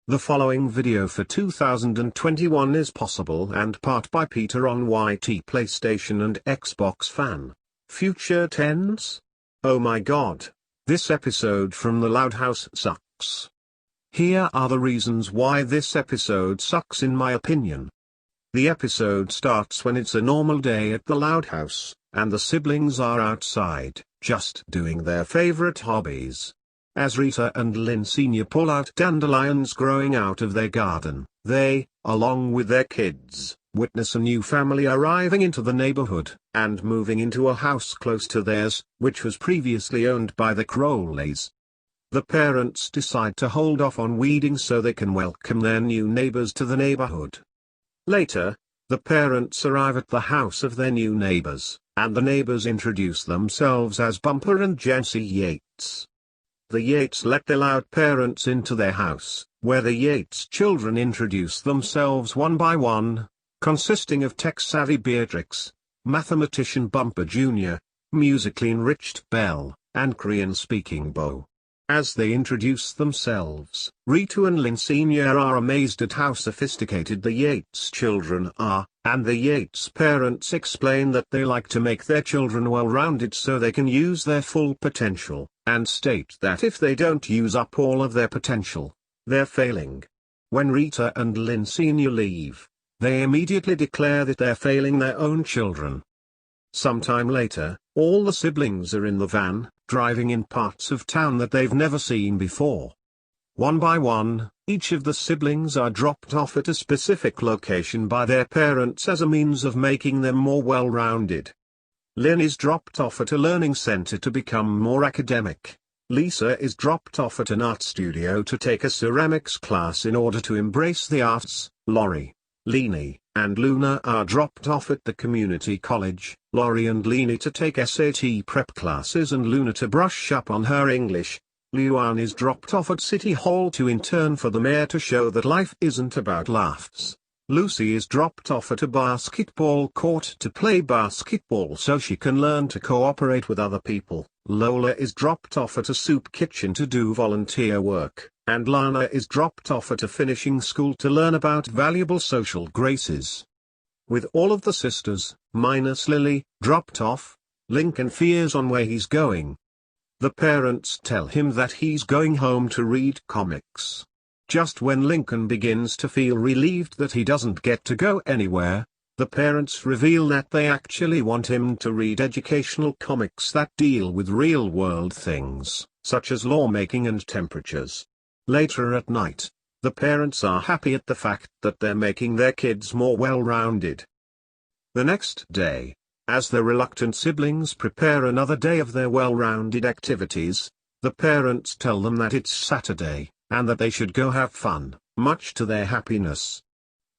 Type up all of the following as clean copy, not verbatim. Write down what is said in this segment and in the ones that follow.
The following video for 2021 is possible and part by Peter on YT PlayStation and Xbox fan. Future tense? Oh my god. This episode from the Loud House sucks. Here are the reasons why this episode sucks in my opinion. The episode starts when it's a normal day at the Loud House, and the siblings are outside, just doing their favorite hobbies. As Rita and Lynn Sr. pull out dandelions growing out of their garden, they, along with their kids, witness a new family arriving into the neighborhood, and moving into a house close to theirs, which was previously owned by the Crowleys. The parents decide to hold off on weeding so they can welcome their new neighbors to the neighborhood. Later, the parents arrive at the house of their new neighbors, and the neighbors introduce themselves as Bumper and Jancy Yates. The Yates let their loud parents into their house, where the Yates children introduce themselves one by one, consisting of tech-savvy Beatrix, mathematician Bumper Jr., musically enriched Belle, and Korean-speaking Bo. As they introduce themselves, Rita and Lynn Sr. are amazed at how sophisticated the Yates children are, and the Yates parents explain that they like to make their children well-rounded so they can use their full potential, and state that if they don't use up all of their potential, they're failing. When Rita and Lynn Sr. leave, they immediately declare that they're failing their own children. Sometime later, all the siblings are in the van, driving in parts of town that they've never seen before. One by one, each of the siblings are dropped off at a specific location by their parents as a means of making them more well-rounded. Lynn is dropped off at a learning center to become more academic. Lisa is dropped off at an art studio to take a ceramics class in order to embrace the arts. Lori, Leanie, and Luna are dropped off at the community college. Lori and Leanie to take SAT prep classes and Luna to brush up on her English. Luan is dropped off at City Hall to intern for the mayor to show that life isn't about laughs. Lucy is dropped off at a basketball court to play basketball so she can learn to cooperate with other people. Lola is dropped off at a soup kitchen to do volunteer work, and Lana is dropped off at a finishing school to learn about valuable social graces. With all of the sisters, minus Lily, dropped off, Lincoln fears on where he's going. The parents tell him that he's going home to read comics. Just when Lincoln begins to feel relieved that he doesn't get to go anywhere, the parents reveal that they actually want him to read educational comics that deal with real-world things, such as lawmaking and temperatures. Later at night, the parents are happy at the fact that they're making their kids more well-rounded. The next day, as the reluctant siblings prepare another day of their well-rounded activities, the parents tell them that it's Saturday, and that they should go have fun, much to their happiness.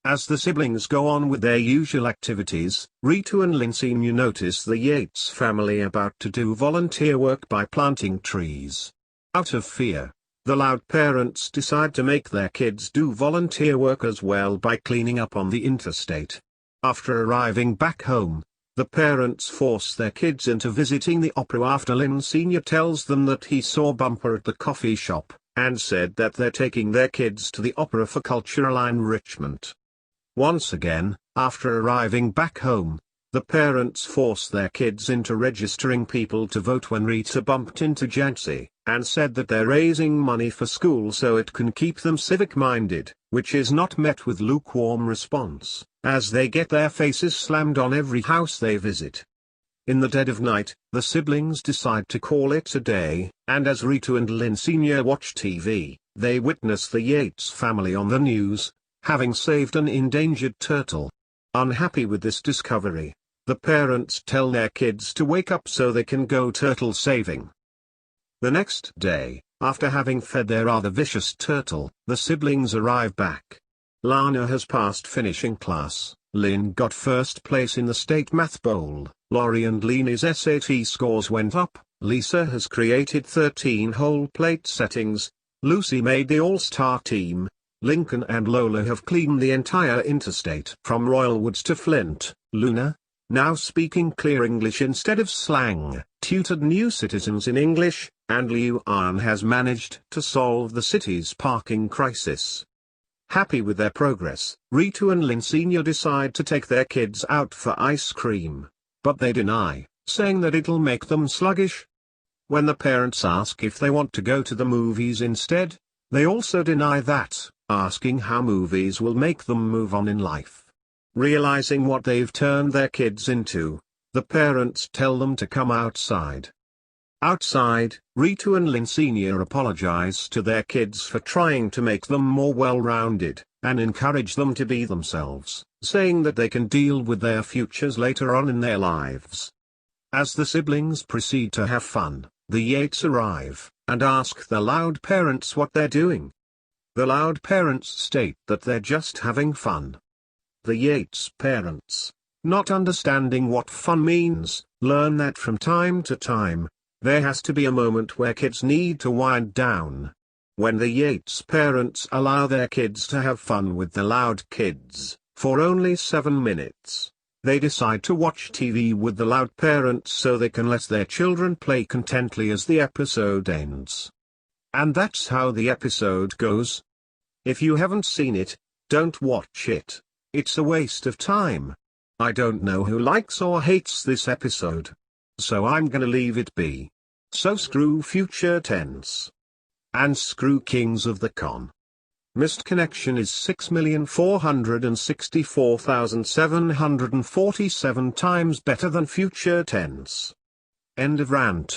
As the siblings go on with their usual activities, Rita and Lynn Sr. notice the Yates family about to do volunteer work by planting trees. Out of fear, the loud parents decide to make their kids do volunteer work as well by cleaning up on the interstate. After arriving back home, the parents force their kids into visiting the opera after Lynn Sr. tells them that he saw Bumper at the coffee shop, and said that they're taking their kids to the opera for cultural enrichment. Once again, after arriving back home, the parents force their kids into registering people to vote when Rita bumped into Jancy, and said that they're raising money for school so it can keep them civic-minded, which is not met with lukewarm response, as they get their faces slammed on every house they visit. In the dead of night, the siblings decide to call it a day, and as Rita and Lynn Sr. watch TV, they witness the Yates family on the news, having saved an endangered turtle. Unhappy with this discovery, the parents tell their kids to wake up so they can go turtle saving. The next day, after having fed their rather vicious turtle, the siblings arrive back. Lana has passed finishing class, Lynn got first place in the state math bowl, Lori and Leanie's SAT scores went up, Lisa has created 13 whole plate settings, Lucy made the all-star team, Lincoln and Lola have cleaned the entire interstate from Royal Woods to Flint. Luna, now speaking clear English instead of slang, tutored new citizens in English, and Liu An has managed to solve the city's parking crisis. Happy with their progress, Ritu and Lynn Sr. decide to take their kids out for ice cream, but they deny, saying that it'll make them sluggish. When the parents ask if they want to go to the movies instead, they also deny that, asking how movies will make them move on in life. Realizing what they've turned their kids into, the parents tell them to come outside. Outside, Ritu and Lynn Sr. apologize to their kids for trying to make them more well-rounded, and encourage them to be themselves, saying that they can deal with their futures later on in their lives. As the siblings proceed to have fun, the Yates arrive, and ask the Loud parents what they're doing. The Loud parents state that they're just having fun. The Yates parents, not understanding what fun means, learn that from time to time, there has to be a moment where kids need to wind down. When the Yates parents allow their kids to have fun with the Loud kids, for only 7 minutes, they decide to watch TV with the Loud parents so they can let their children play contently as the episode ends. And that's how the episode goes. If you haven't seen it, don't watch it. It's a waste of time. I don't know who likes or hates this episode. So I'm gonna leave it be. So screw future tense. And screw Kings of the Con. Missed connection is 6,464,747 times better than future tense. End of rant.